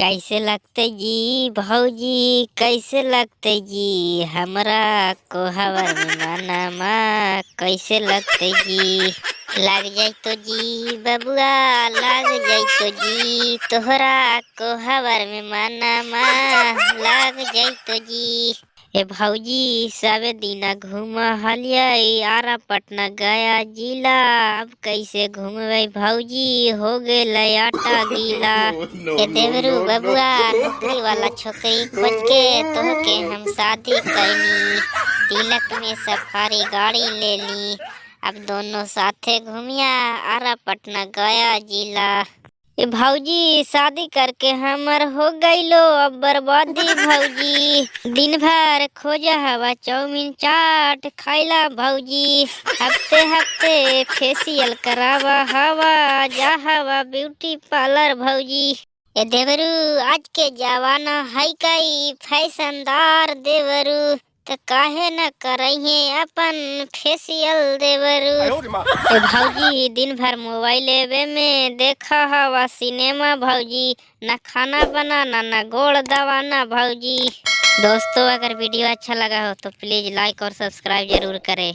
कैसे लगते जी भौजी, कैसे लगते जी हमरा कोहबर में मनमा, कैसे लगते जी। लग जाई तो जी बबुआ, लग जाई तो जी तोहरा कोहबर में मनमा, लग जाई तो जी। ए भौजी सबे दिना घूम हलिया आरा पटना गया जिला, अब कैसे घूमबे भौजी, हो गेलै आटा गीला। ए देवरू बबुआ, नौकरी वाला छोकरी खोज के तोहके हम शादी कैनी, तिलक में सफारी गाड़ी ले ली, अब दोनों साथे घूमिया आरा पटना गया जिला। ए भौजी शादी करके हमर हो गईलो अब बर्बादी भौजी, दिन भर खोजा हवा चाउमीन चाट खाइला भौजी, हफ्ते हफ्ते फेशियल करावा हवा जा हवा ब्यूटी पार्लर भौजी। ए देवरू आज के जमाना है कई फैशनदार देवरू, तो काहे न करइहे अपन फेशियल देवरू। ए भौजी दिन भर मोबाइल में देखा हवा सिनेमा भौजी, ना खाना बनाना ना गोड़ दबाना भौजी। दोस्तों अगर वीडियो अच्छा लगा हो तो प्लीज लाइक और सब्सक्राइब जरूर करें।